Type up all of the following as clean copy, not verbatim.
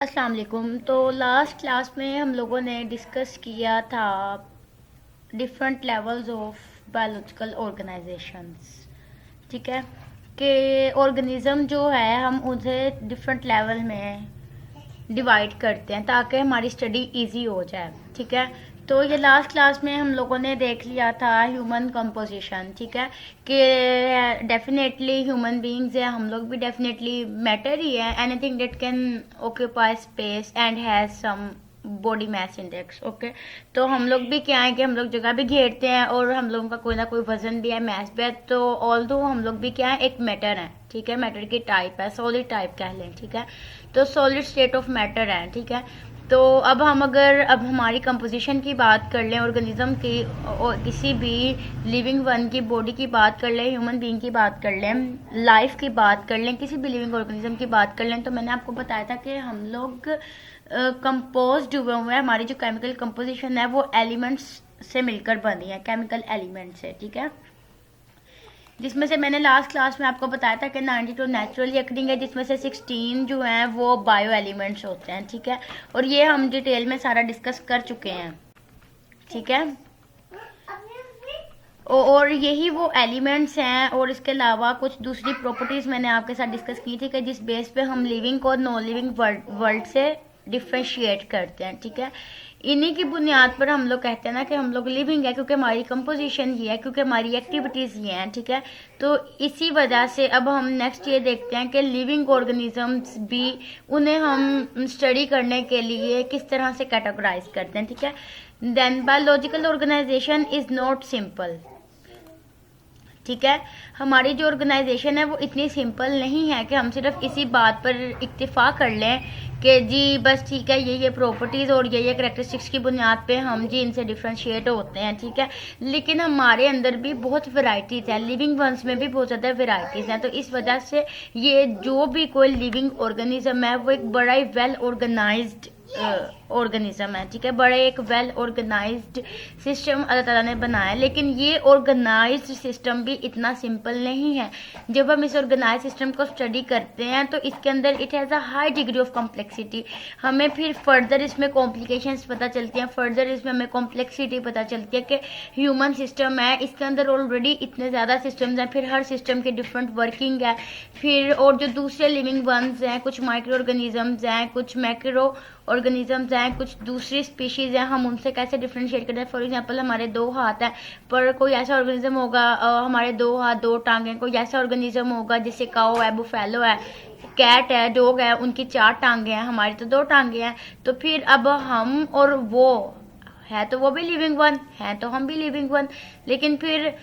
अस्सलाम वालेकुम। तो लास्ट क्लास में हम लोगों ने डिस्कस किया था different levels of biological organisations. ठीक है कि ऑर्गेनिज्म जो है हम उसे डिफरेंट लेवल में डिवाइड करते हैं ताकि हमारी स्टडी इजी हो जाए। ठीक है, तो ये लास्ट क्लास में हम लोगों ने देख लिया था ह्यूमन कंपोजिशन। ठीक है कि डेफिनेटली ह्यूमन बीइंग्स है, हम लोग भी डेफिनेटली मैटर ही है, anything that can occupy space and has some body mass index. Okay, तो हम लोग भी क्या है कि हम लोग जगह भी घेरते हैं और हम लोगों का कोई ना कोई वजन भी है, मैस भी है। तो ऑल दो हम लोग भी क्या है, एक मैटर है। ठीक है, मैटर की टाइप है, सॉलिड टाइप कह लें। ठीक है, तो सॉलिड स्टेट ऑफ मैटर है। ठीक है, तो अब हमारी कंपोजिशन की बात कर लें, ऑर्गेनिज्म की और किसी भी लिविंग वन की बॉडी की बात कर लें, ह्यूमन बीइंग की बात कर लें, लाइफ की बात कर लें, किसी भी लिविंग ऑर्गेनिज्म की बात कर लें, तो मैंने आपको बताया था कि हम लोग कंपोज्ड हुए हैं। हमारी जो केमिकल कंपोजिशन है वो एलिमेंट्स से मिलकर बनी है, केमिकल एलिमेंट से। ठीक है, जिसमें से मैंने लास्ट क्लास में आपको बताया था कि 92 नेचुरली अकरिंग है, जिसमें से 16 जो हैं वो बायो एलिमेंट्स होते हैं। ठीक है, और ये हम डिटेल में सारा डिस्कस कर चुके हैं। ठीक है, और यही वो एलिमेंट्स हैं, और इसके अलावा कुछ दूसरी प्रॉपर्टीज़ मैंने आपके साथ डिस्कस की थी कि जिस बेस पे हम लिविंग और नॉन लिविंग वर्ल्ड से डिफ्रेंशिएट करते हैं। ठीक है, इन्हीं की बुनियाद पर हम लोग कहते हैं ना कि हम लोग लिविंग है, क्योंकि हमारी कंपोजिशन ये है, क्योंकि हमारी एक्टिविटीज़ ये हैं। ठीक है, तो इसी वजह से अब हम नेक्स्ट ये देखते हैं कि लिविंग ऑर्गेनिजम्स भी, उन्हें हम स्टडी करने के लिए किस तरह से कैटेगराइज करते हैं। ठीक है, then biological organization is not simple. ठीक है, हमारी जो ऑर्गेनाइजेशन है वो इतनी सिंपल नहीं है कि हम सिर्फ इसी बात पर इक्तिफा कर लें कि जी बस ठीक है, ये प्रॉपर्टीज़ और ये करेक्टरिस्टिक्स की बुनियाद पे हम जी इनसे डिफ्रेंशिएट होते हैं। ठीक है, लेकिन हमारे अंदर भी बहुत वैरायटीज़ है, लिविंग वंस में भी बहुत ज़्यादा वैरायटीज़ हैं। तो इस वजह से ये जो भी कोई लिविंग ऑर्गेनिज्म है वो एक बड़ा ही वेल ऑर्गेनाइज्ड ऑर्गेनिज्म है। ठीक है, बड़े एक वेल ऑर्गेनाइज्ड सिस्टम अल्लाह ताला ने बनाया है, लेकिन ये ऑर्गेनाइज्ड सिस्टम भी इतना सिंपल नहीं है। जब हम इस ऑर्गेनाइज सिस्टम को स्टडी करते हैं तो इसके अंदर it has a high degree of complexity. हमें फिर फर्दर इसमें कॉम्प्लिकेशंस पता चलती हैं, फर्दर इसमें हमें कॉम्प्लेक्सिटी पता चलती है कि ह्यूमन सिस्टम है, इसके अंदर ऑलरेडी इतने ज़्यादा सिस्टम्स हैं, फिर हर सिस्टम की डिफरेंट वर्किंग है। फिर और जो दूसरे लिविंग वंस हैं, कुछ माइक्रो ऑर्गेनिजम्स हैं, कुछ मैक्रो ऑर्गेनिजम्स हैं, कुछ दूसरी स्पीशीज़ हैं, हम उनसे कैसे डिफ्रेंशिएट करते हैं। फॉर एग्जांपल हमारे 2 हाथ हैं, पर कोई ऐसा ऑर्गेनिज्म होगा, हमारे 2 हाथ 2 टांगें, कोई ऐसा ऑर्गेनिज्म होगा जैसे काऊ है, बुफेलो है, कैट है, डॉग है, उनकी 4 टांगें हैं, हमारी तो 2 टांगें हैं। तो फिर अब हम और वो है, तो वो भी लिविंग वन है, तो हम भी लिविंग वन, लेकिन फिर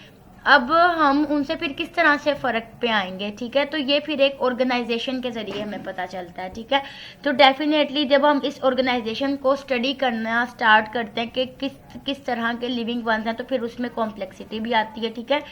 अब हम उनसे फिर किस तरह से फ़र्क पे आएंगे। ठीक है, तो ये फिर एक ऑर्गेनाइजेशन के ज़रिए हमें पता चलता है। ठीक है, तो डेफिनेटली जब हम इस ऑर्गेनाइजेशन को स्टडी करना स्टार्ट करते हैं कि किस तरह के लिविंग वंस हैं, तो फिर उसमें कॉम्प्लेक्सिटी भी आती है। ठीक है,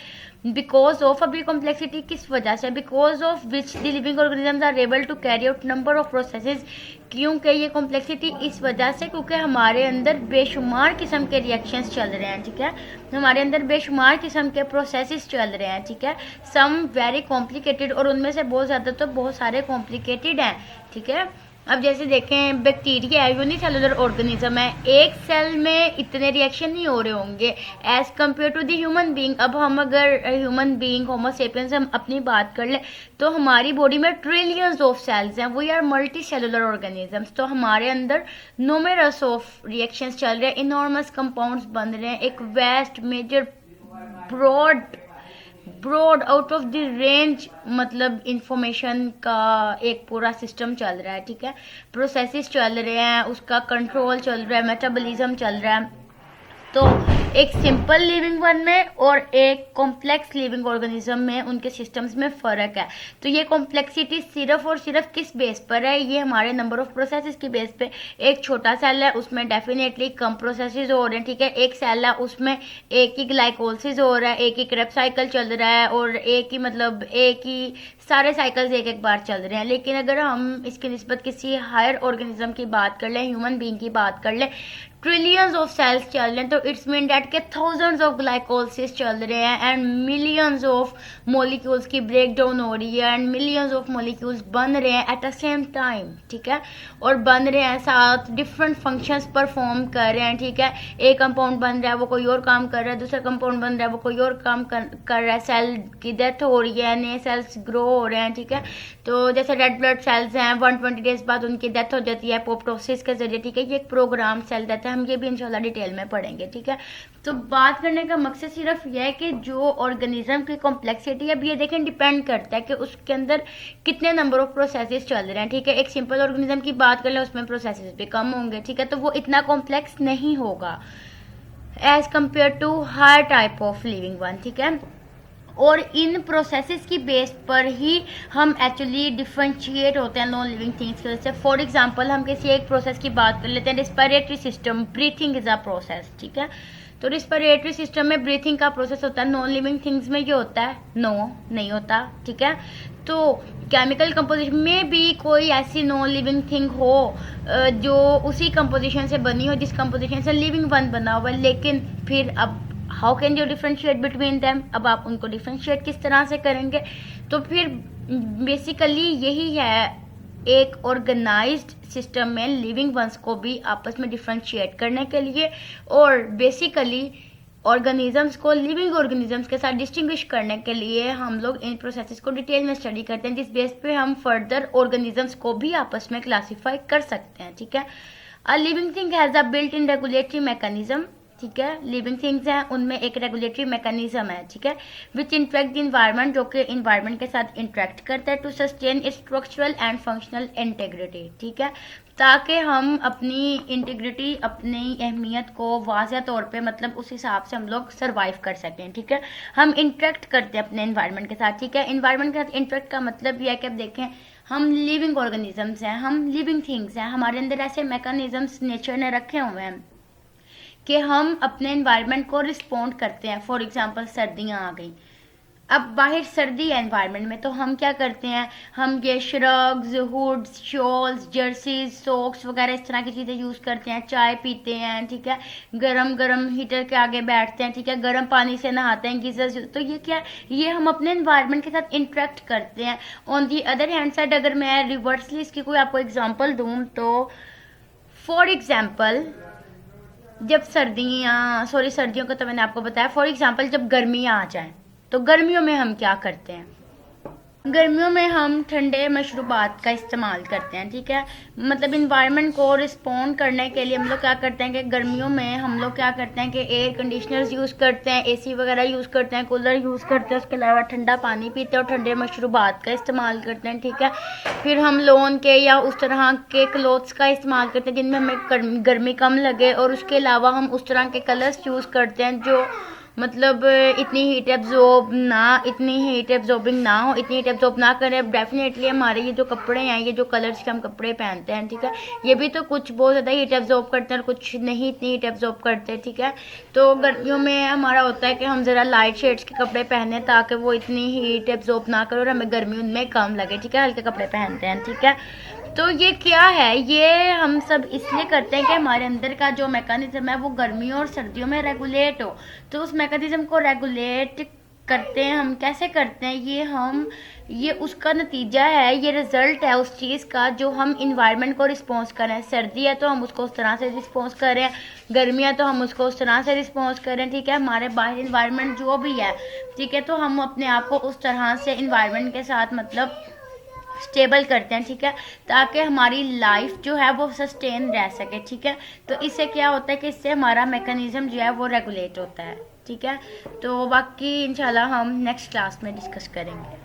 बिकॉज ऑफ, अब ये कॉम्प्लेक्सिटी किस वजह से, because of which the living organisms are able to carry out number of processes. क्योंकि ये कॉम्प्लेक्सिटी इस वजह से क्योंकि हमारे अंदर बेशुमार किस्म के रिएक्शंस चल रहे हैं। ठीक है, हमारे अंदर बेशुमार किस्म के प्रोसेसेस चल रहे हैं। ठीक है, सम वेरी कॉम्प्लिकेटेड, और उनमें से बहुत ज़्यादा तो बहुत सारे कॉम्प्लिकेटेड हैं। ठीक है, अब जैसे देखें बैक्टीरिया है, यूनिसेलुलर ऑर्गेनिज्म है, एक सेल में इतने रिएक्शन नहीं हो रहे होंगे as compared to the human being. अब हम अगर ह्यूमन बीइंग होमो सेपियंस हम अपनी बात कर लें तो हमारी बॉडी में ट्रिलियंस ऑफ सेल्स हैं, we are multicellular organisms. तो हमारे अंदर न्यूमेरस ऑफ रिएक्शंस चल रहे हैं, इनॉर्मस कंपाउंड्स बन रहे हैं, एक vast major broad out of the range मतलब इंफॉर्मेशन का एक पूरा सिस्टम चल रहा है। ठीक है, प्रोसेसेस चल रहे हैं, उसका कंट्रोल चल रहा है, मेटाबॉलिज्म चल रहा है। तो एक सिंपल लिविंग वन में और एक कॉम्प्लेक्स लिविंग ऑर्गेनिज्म में उनके सिस्टम्स में फ़र्क है। तो ये कॉम्प्लेक्सिटी सिर्फ और सिर्फ किस बेस पर है, ये हमारे नंबर ऑफ प्रोसेसेस की बेस पे। एक छोटा सेल है उसमें डेफिनेटली कम प्रोसेसेस हो रहे हैं। ठीक है, एक सेल है उसमें एक ही ग्लाइकोलिसिस हो रहा है, एक ही क्रेब्स साइकिल चल रहा है, और एक ही सारे साइकिल्स एक एक बार चल रहे हैं। लेकिन अगर हम इसकी निस्बत किसी हायर ऑर्गेनिज्म की बात कर लें, ह्यूमन बीइंग की बात कर लें, ट्रिलियंस ऑफ सेल्स चल रहे हैं, तो इट्स मीन डैट के थाउजेंड्स ऑफ ग्लाइकोलिसिस चल रहे हैं एंड मिलियंस ऑफ मॉलिक्यूल्स की ब्रेक डाउन हो रही है एंड मिलियंस ऑफ मॉलिक्यूल्स बन रहे हैं एट द सेम टाइम, ठीक है। और बन रहे हैं साथ डिफरेंट फंक्शंस परफॉर्म कर रहे हैं, ठीक है। एक कंपाउंड बन रहा है वो कोई और काम कर रहा है, दूसरा कंपाउंड बन रहा है वो कोई और काम कर रहा है, सेल की डेथ हो रही है, नए सेल्स ग्रो हो रहे हैं, ठीक है। तो जैसे रेड ब्लड सेल्स हैं 120 डेज बाद उनकी डेथ हो जाती है एपोप्टोसिस के जरिए, ठीक है। ये एक प्रोग्राम सेल डेथ है, हम ये भी इंशाल्लाह डिटेल में पढ़ेंगे, ठीक है। तो बात करने का मकसद सिर्फ यह है कि जो ऑर्गेनिज्म की कॉम्प्लेक्सिटी है, अब ये देखें डिपेंड करता है कि उसके अंदर कितने नंबर ऑफ प्रोसेसेस चल रहे हैं, ठीक है। एक सिंपल ऑर्गेनिज्म की बात कर ले उसमें प्रोसेसेस भी कम होंगे, ठीक है, तो वो इतना कॉम्प्लेक्स नहीं होगा एज कम्पेयर टू हर टाइप ऑफ लिविंग वन, ठीक है। और इन प्रोसेसेस की बेस पर ही हम एक्चुअली डिफरेंशिएट होते हैं नॉन लिविंग थिंग्स के से। फॉर एग्जांपल हम किसी एक प्रोसेस की बात कर लेते हैं, respiratory system, breathing is a process, ठीक है। तो रिस्पिरेटरी सिस्टम में ब्रीथिंग का प्रोसेस होता है, नॉन लिविंग थिंग्स में ये होता है नो, नहीं होता, ठीक है। तो केमिकल कंपोजिशन में भी कोई ऐसी नॉन लिविंग थिंग हो जो उसी कंपोजिशन से बनी हो जिस कंपोजिशन से लिविंग वन बना हुआ है, लेकिन फिर अब how can you differentiate between them, अब आप उनको डिफ्रेंशिएट किस तरह से करेंगे। तो फिर बेसिकली यही है एक ऑर्गेनाइज्ड सिस्टम में लिविंग वंस को भी आपस में डिफ्रेंशिएट करने के लिए और बेसिकली ऑर्गेनिजम्स को लिविंग ऑर्गेनिजम्स के साथ डिस्टिंग्विश करने के लिए हम लोग इन प्रोसेसेस को डिटेल में स्टडी करते हैं, जिस बेस पे हम फर्दर ऑर्गेनिजम्स को भी आपस में क्लासीफाई कर सकते हैं, ठीक है। A living thing has a built in regulatory mechanism, ठीक है। लिविंग थिंग्स हैं उनमें एक रेगुलेटरी मैकेनिज्म है, ठीक है, विच इंटरेक्ट द इन्वायरमेंट, जो कि इन्वायरमेंट के साथ इंटरेक्ट करता है to sustain its structural and functional integrity, ठीक है, ताकि हम अपनी इंटीग्रिटी, अपनी अहमियत को वाज़ह तौर पे मतलब उस हिसाब से हम लोग सर्वाइव कर सकें, ठीक है। हम इंटरेक्ट करते हैं अपने इन्वायरमेंट के साथ, ठीक है। इन्वायरमेंट के साथ इंटरेक्ट का मतलब यह है कि अब देखें हम लिविंग ऑर्गेनिजम्स हैं, हम लिविंग थिंग्स हैं, हमारे अंदर ऐसे मैकेनिज्म्स नेचर ने रखे हुए हैं कि हम अपने एनवायरनमेंट को रिस्पॉन्ड करते हैं। फॉर एग्जांपल सर्दियां आ गई, अब बाहर सर्दी है एनवायरनमेंट में, तो हम क्या करते हैं, हम ये shrugs, hoods, shawls, jerseys, socks वगैरह इस तरह की चीज़ें यूज़ करते हैं, चाय पीते हैं, ठीक है, गरम गरम हीटर के आगे बैठते हैं, ठीक है, गर्म पानी से नहाते हैं, गीजर। तो ये क्या है, ये हम अपने एनवायरनमेंट के साथ इंटरेक्ट करते हैं। On the other hand side अगर मैं रिवर्सली इसकी कोई आपको एग्जाम्पल दूँ तो फॉर एग्जाम्पल जब सर्दियों का तो मैंने आपको बताया, फॉर एग्जांपल जब गर्मियाँ आ जाएं तो गर्मियों में हम क्या करते हैं, गर्मियों में हम ठंडे मशरूबात का इस्तेमाल करते हैं, ठीक है। मतलब इन्वायरमेंट को रिस्पॉन्ड करने के लिए हम लोग क्या करते हैं कि गर्मियों में हम लोग क्या करते हैं कि एयर कंडीशनर्स यूज़ करते हैं, एसी वगैरह यूज़ करते हैं, कूलर यूज़ करते हैं, उसके अलावा ठंडा पानी पीते हैं और ठंडे मशरूबात का इस्तेमाल करते हैं, ठीक है। फिर हम लोन के या उस तरह के क्लोथ्स का इस्तेमाल करते हैं जिनमें हमें गर्मी कम लगे, और उसके अलावा हम उस तरह के कलर्स यूज़ करते हैं जो मतलब इतनी हीट एब्जॉर्बिंग ना हो, इतनी हीट एब्जॉर्ब ना करें। डेफिनेटली हमारे ये जो कपड़े हैं, ये जो कलर्स के हम कपड़े पहनते हैं, ठीक है, ये भी तो कुछ बहुत ज़्यादा हीट एब्जॉर्ब करते हैं और कुछ नहीं इतनी हीट एब्जॉर्ब करते हैं, ठीक है। तो गर्मियों में हमारा होता है कि हम ज़रा लाइट शेड्स के कपड़े पहने ताकि वो इतनी हीट एब्जॉर्ब ना करें और हमें गर्मी उनमें कम लगे, ठीक है, हल्के कपड़े पहनते हैं, ठीक है। तो ये क्या है, ये हम सब इसलिए करते हैं कि हमारे अंदर का जो मैकेनिज्म है वो गर्मियों और सर्दियों में रेगुलेट हो। तो उस मैकेनिज्म को रेगुलेट करते हैं हम, कैसे करते हैं, ये उसका नतीजा है, ये रिजल्ट है उस चीज़ का जो हम इन्वायरमेंट को रिस्पॉन्स करें। सर्दी है तो हम उसको उस तरह से रिस्पॉन्स करें, गर्मी है तो हम उसको उस तरह से रिस्पॉन्स करें, ठीक है। हमारे बाहर इन्वायरमेंट जो भी है, ठीक है, तो हम अपने आप को उस तरह से इन्वायरमेंट के साथ मतलब स्टेबल करते हैं, ठीक है, ताकि हमारी लाइफ जो है वो सस्टेन रह सके, ठीक है। तो इससे क्या होता है कि इससे हमारा मैकेनिज्म जो है वो रेगुलेट होता है, ठीक है। तो बाकी इंशाल्लाह हम नेक्स्ट क्लास में डिस्कस करेंगे।